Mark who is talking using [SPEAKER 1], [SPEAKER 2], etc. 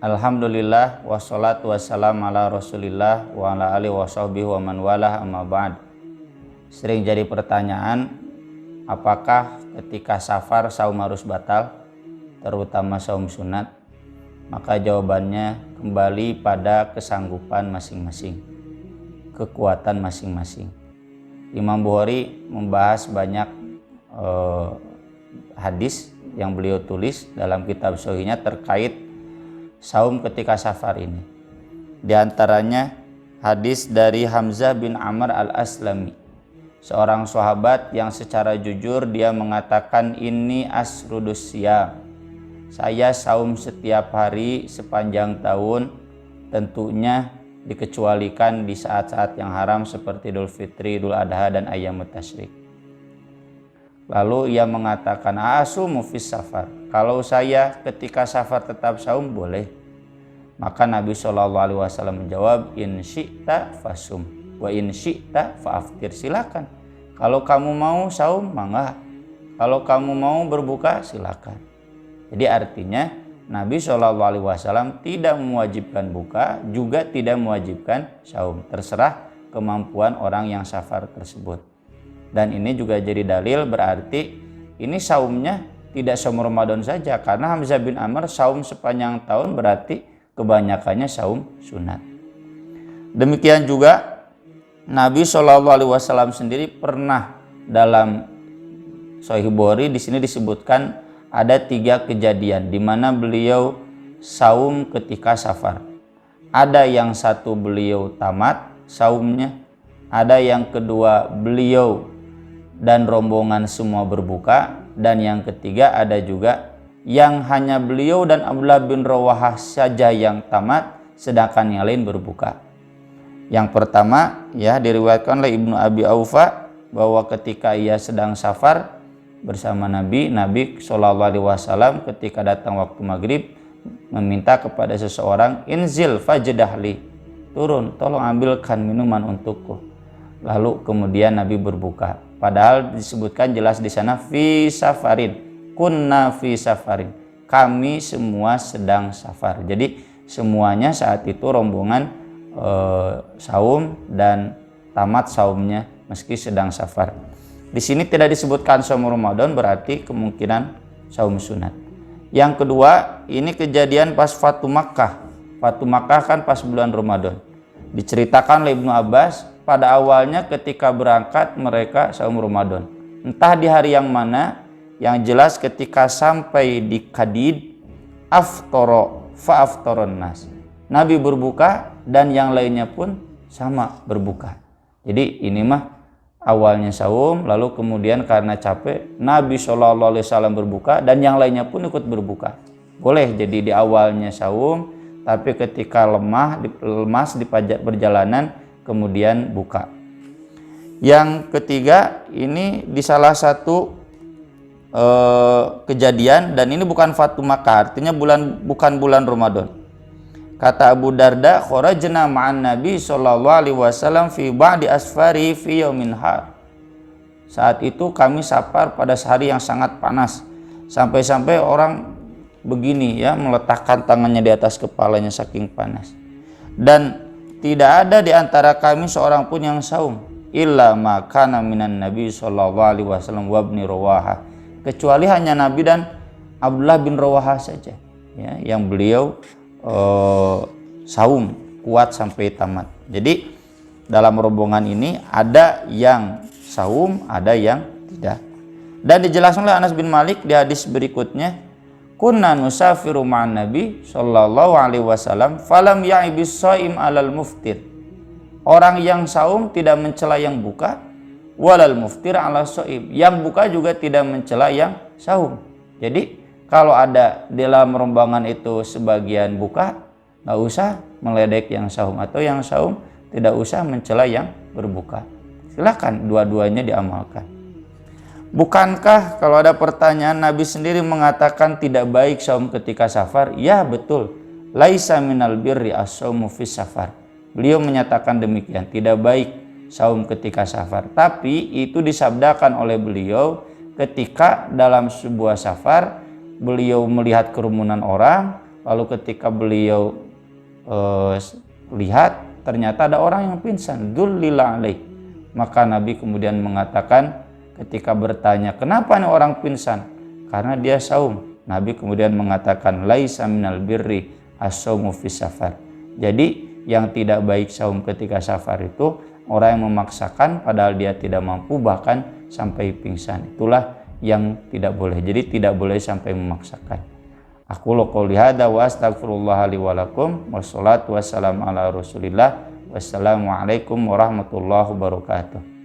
[SPEAKER 1] Alhamdulillah wassalatu wassalamu ala Rasulillah wa ala alihi washabbihi wa man walah, amma ba'd. Sering jadi pertanyaan, apakah ketika safar saum harus batal, terutama saum sunat? Maka jawabannya kembali pada kesanggupan masing-masing, kekuatan masing-masing. Imam Bukhari membahas banyak hadis yang beliau tulis dalam kitab Sahihnya terkait saum ketika safar ini. Di antaranya hadis dari Hamzah bin Amr al-Aslami, seorang sahabat yang secara jujur dia mengatakan, ini asrudus siyam, saya saum setiap hari sepanjang tahun, tentunya dikecualikan di saat-saat yang haram seperti Idul Fitri, Idul Adha, dan Ayyamut Tasyrik. Lalu ia mengatakan, asumu fis safar, kalau saya ketika safar tetap saum boleh. Maka Nabi SAW menjawab, in syi'ta fasum wa in syi'ta fa'aftir, silakan. Kalau kamu mau saum, mangga. Kalau kamu mau berbuka, silakan. Jadi artinya Nabi SAW tidak mewajibkan buka, juga tidak mewajibkan saum. Terserah kemampuan orang yang safar tersebut. Dan ini juga jadi dalil, berarti ini saumnya tidak saum Ramadan saja, karena Hamzah bin Amr saum sepanjang tahun, berarti kebanyakannya saum sunat. Demikian juga Nabi SAW sendiri pernah, dalam Sahih Bukhari di sini disebutkan ada 3 kejadian di mana beliau saum ketika safar. Ada yang satu beliau tamat saumnya, ada yang kedua beliau dan rombongan semua berbuka, dan yang ketiga ada juga yang hanya beliau dan Abdullah bin Rawahah saja yang tamat, sedangkan yang lain berbuka. Yang pertama ya diriwayatkan oleh Ibnu Abi Aufa bahwa ketika ia sedang safar bersama Nabi SAW ketika datang waktu maghrib meminta kepada seseorang, inzil fajdahli, turun tolong ambilkan minuman untukku. Lalu kemudian Nabi berbuka. Padahal disebutkan jelas di sana fi safarin, kunna fi safarin, kami semua sedang safar. Jadi semuanya saat itu rombongan saum dan tamat saumnya meski sedang safar. Di sini tidak disebutkan saum Ramadan, berarti kemungkinan saum sunat. Yang kedua, ini kejadian pas Fatu Makkah. Fatu Makkah kan pas bulan Ramadan. Diceritakan oleh Ibnu Abbas, pada awalnya ketika berangkat mereka saum Ramadan. Entah di hari yang mana, yang jelas ketika sampai di Qadid, aftara fa aftaron nas, Nabi berbuka dan yang lainnya pun sama berbuka. Jadi ini mah awalnya saum, lalu kemudian karena capek Nabi SAW berbuka dan yang lainnya pun ikut berbuka. Boleh jadi di awalnya saum, tapi ketika lemas di perjalanan kemudian buka. Yang ketiga, ini di salah satu kejadian, dan ini bukan Fatu Makkah, artinya bukan bulan Ramadan. Kata Abu Darda, kharajna ma'an Nabi SAW fi ba'di asfari fi yaumin har. Saat itu kami safar pada hari yang sangat panas, sampai-sampai orang begini ya meletakkan tangannya di atas kepalanya saking panas. Dan tidak ada di antara kami seorang pun yang saum, illa ma kana minan Nabi SAW wa ibni Rawahah, kecuali hanya Nabi dan Abdullah bin Rawahah saja ya, yang beliau saum kuat sampai tamat. Jadi dalam rombongan ini ada yang saum, ada yang tidak. Dan dijelaskan oleh Anas bin Malik di hadis berikutnya, kunna nusafiru ma'an Nabi sallallahu alaihi wasallam falam ya'ibis shaim 'alal muftir. Orang yang saum tidak mencela yang buka, walal muftir 'ala shaim. Yang buka juga tidak mencela yang saum. Jadi kalau ada di dalam rombongan itu sebagian buka, nggak usah meledek yang saum, atau yang saum tidak usah mencela yang berbuka. Silakan dua-duanya diamalkan. Bukankah kalau ada pertanyaan Nabi sendiri mengatakan tidak baik saum ketika safar? Ya betul. Laisa minal birri as-saumu fis safar. Beliau menyatakan demikian, tidak baik saum ketika safar. Tapi itu disabdakan oleh beliau ketika dalam sebuah safar beliau melihat kerumunan orang, Lalu ketika beliau lihat ternyata ada orang yang pingsan, dullila alaih. Maka Nabi kemudian mengatakan ketika bertanya, kenapa nih orang pingsan? Karena dia saum. Nabi kemudian mengatakan, laisa minal birri as-saumu fis safar. Jadi yang tidak baik saum ketika safar itu orang yang memaksakan padahal dia tidak mampu, bahkan sampai pingsan. Itulah yang tidak boleh. Jadi tidak boleh sampai memaksakan. Aku qouli hadza wa astaghfirullah li wa lakum wassalatu wassalamu ala Rasulillah. Wassalamualaikum warahmatullahi wabarakatuh.